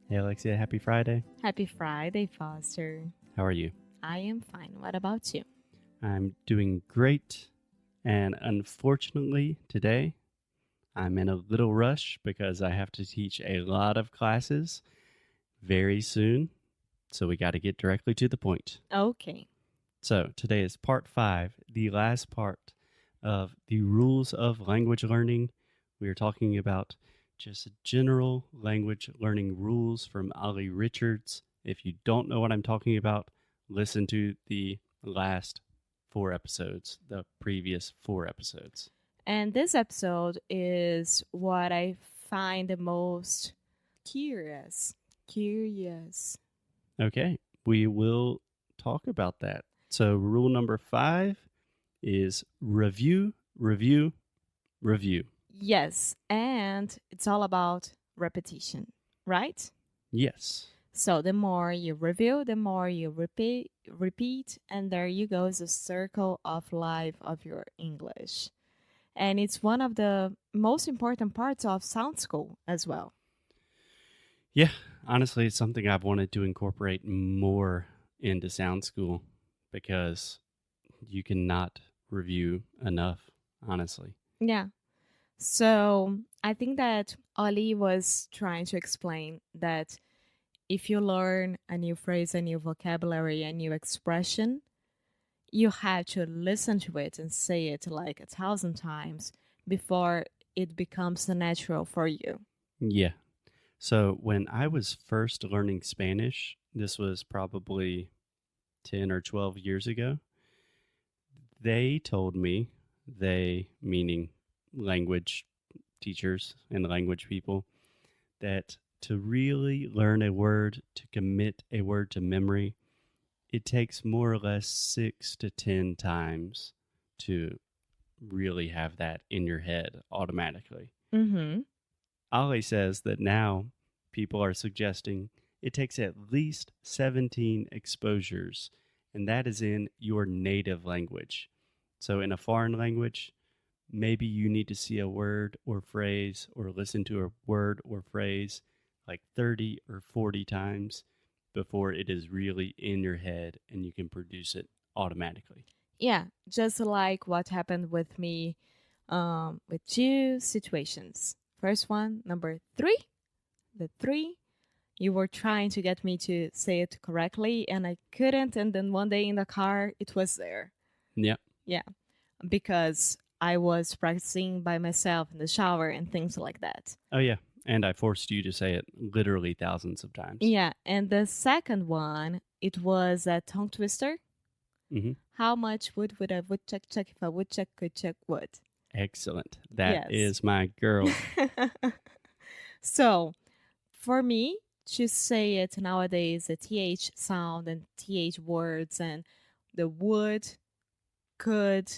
Hey, Alexia, happy Friday. Happy Friday, Foster. How are you? I am fine. What about you? I'm doing great. And unfortunately, today I'm in a little rush because I have to teach a lot of classes very soon. So we got to get directly to the point. Okay. So today is part 5, the last part of the rules of language learning. We are talking about just general language learning rules from Ali Richards. If you don't know what I'm talking about, listen to the last 4 episodes, the previous 4 episodes. And this episode is what I find the most curious. Okay, we will talk about that. So, rule number 5 is review, review, review. Yes, and it's all about repetition, right? Yes. So the more you review, the more you repeat, and there you go, is a circle of life of your English. And it's one of the most important parts of sound school as well. Yeah, honestly, it's something I've wanted to incorporate more into sound school because you cannot review enough, honestly. Yeah. So I think that Oli was trying to explain that if you learn a new phrase, a new vocabulary, a new expression, you have to listen to it and say it like 1,000 times before it becomes natural for you. Yeah. So when I was first learning Spanish, this was probably 10 or 12 years ago, they told me, they meaning language teachers and language people, that to really learn a word, to commit a word to memory, it takes more or less 6 to 10 times to really have that in your head automatically. Mm-hmm. Ali says that now people are suggesting it takes at least 17 exposures, and that is in your native language. So, in a foreign language, maybe you need to see a word or phrase or listen to a word or phrase like 30 or 40 times before it is really in your head and you can produce it automatically. Yeah, just like what happened with me with two situations. First one, number 3, the 3. You were trying to get me to say it correctly, and I couldn't. And then one day in the car, it was there. Yeah. Yeah, because I was practicing by myself in the shower and things like that. Oh, yeah. And I forced you to say it literally thousands of times. Yeah, and the second one, it was a tongue twister. Mm-hmm. How much would I woodchuck chuck if a woodchuck could chuck wood? Excellent. That Yes. is my girl. So, for me to say it nowadays, the TH sound and TH words and the would, could,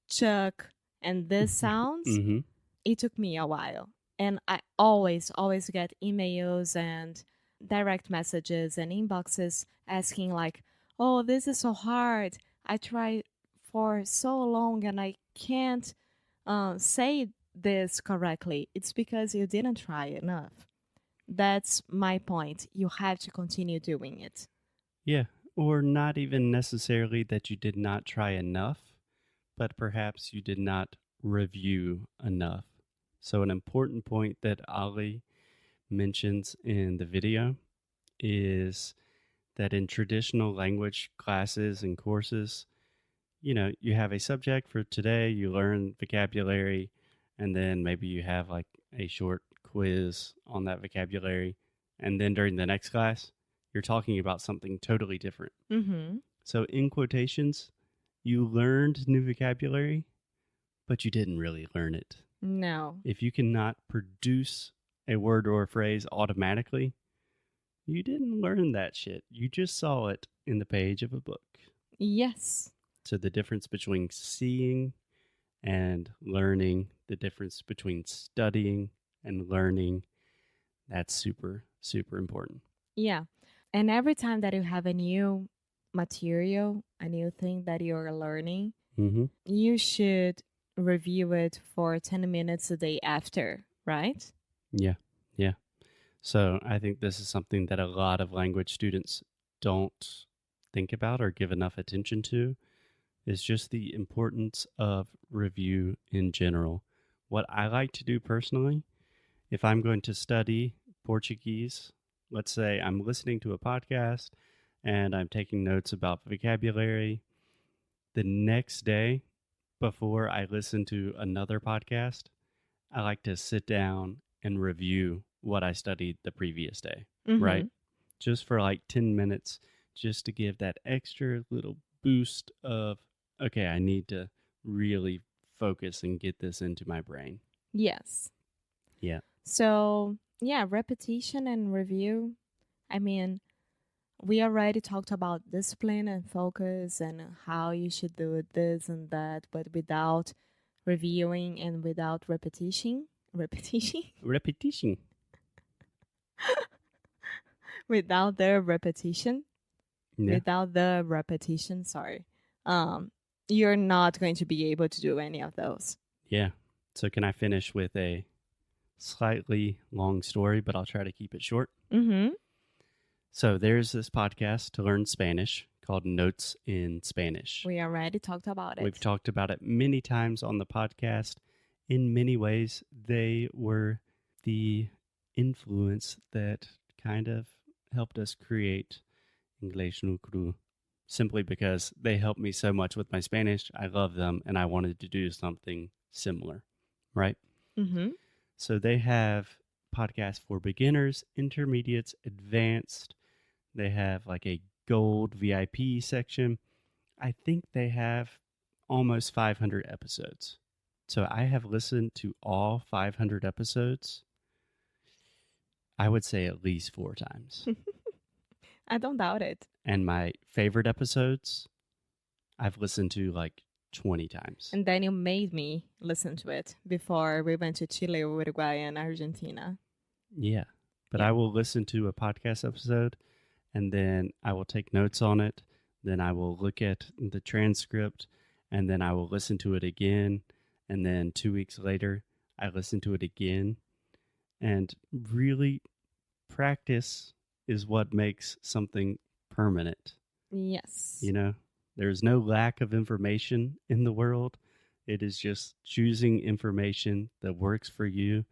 chuck, and this sounds, Mm-hmm. it took me a while. And I always get emails and direct messages and inboxes asking like, oh, this is so hard. I tried for so long and I can't say this correctly. It's because you didn't try enough. That's my point. You have to continue doing it. Yeah. Or not even necessarily that you did not try enough, but perhaps you did not review enough. So, an important point that Ali mentions in the video is that in traditional language classes and courses, you have a subject for today, you learn vocabulary, and then maybe you have like a short quiz on that vocabulary. And then during the next class, you're talking about something totally different. Mm-hmm. So, in quotations, you learned new vocabulary, but you didn't really learn it. No. If you cannot produce a word or a phrase automatically, you didn't learn that shit. You just saw it in the page of a book. Yes. So the difference between seeing and learning, the difference between studying and learning, that's super, super important. Yeah. And every time that you have a new material, a new thing that you're learning, Mm-hmm. you should review it for 10 minutes a day after, right? Yeah, yeah. So I think this is something that a lot of language students don't think about or give enough attention to, is just the importance of review in general. What I like to do personally, if I'm going to study Portuguese, let's say I'm listening to a podcast and I'm taking notes about vocabulary, the next day before I listen to another podcast, I like to sit down and review what I studied the previous day, right? Mm-hmm. Just for like 10 minutes, just to give that extra little boost of, okay, I need to really focus and get this into my brain. Yes. Yeah. So, yeah, repetition and review. I mean, we already talked about discipline and focus and how you should do this and that, but without reviewing and without repetition. Repetition? Repetition. Without the repetition. Yeah. Without the repetition, sorry. You're not going to be able to do any of those. Yeah. So can I finish with a slightly long story, but I'll try to keep it short? Mm-hmm. So there's this podcast to learn Spanish called Notes in Spanish. We already talked about it. We've talked about it many times on the podcast. In many ways, they were the influence that kind of helped us create Inglês no Cru, simply because they helped me so much with my Spanish. I love them, and I wanted to do something similar, right? Mm-hmm. So they have podcasts for beginners, intermediates, advanced. They have like a gold VIP section. I think they have almost 500 episodes. So I have listened to all 500 episodes, I would say at least 4 times. I don't doubt it. And my favorite episodes, I've listened to like 20 times. And then you made me listen to it before we went to Chile, Uruguay, and Argentina. Yeah. But Yeah. I will listen to a podcast episode and then I will take notes on it. Then I will look at the transcript and then I will listen to it again. And then 2 weeks later, I listen to it again. And really, practice is what makes something permanent. Yes. You know, there's no lack of information in the world. It is just choosing information that works for you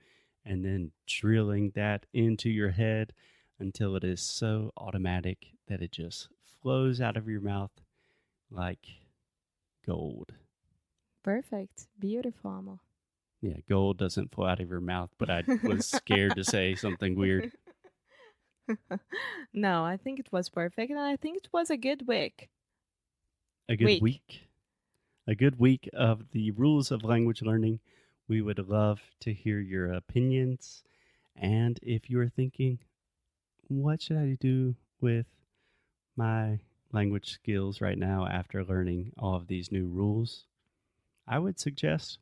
and then drilling that into your head until it is so automatic that it just flows out of your mouth like gold. Perfect. Beautiful, Amo. Yeah, gold doesn't flow out of your mouth, but I was scared to say something weird. No, I think it was perfect, and I think it was a good week. A good week. A good week of the rules of language learning. We would love to hear your opinions. And if you're thinking, what should I do with my language skills right now after learning all of these new rules? I would suggest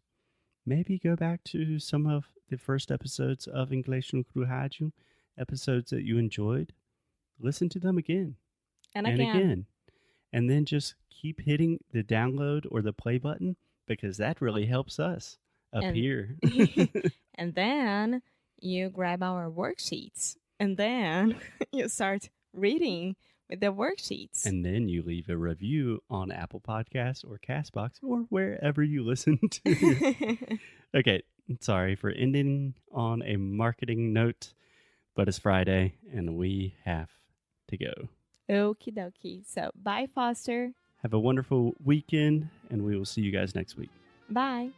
maybe go back to some of the first episodes of Inglês no Rádio, episodes that you enjoyed. Listen to them again And and again. again. And then just keep hitting the download or the play button because that really helps us up And- here. And then you grab our worksheets, and then you start reading with the worksheets. And then you leave a review on Apple Podcasts or Castbox or wherever you listen to. Okay, sorry for ending on a marketing note, but it's Friday and we have to go. Okie dokie. So, bye, Foster. Have a wonderful weekend, and we will see you guys next week. Bye.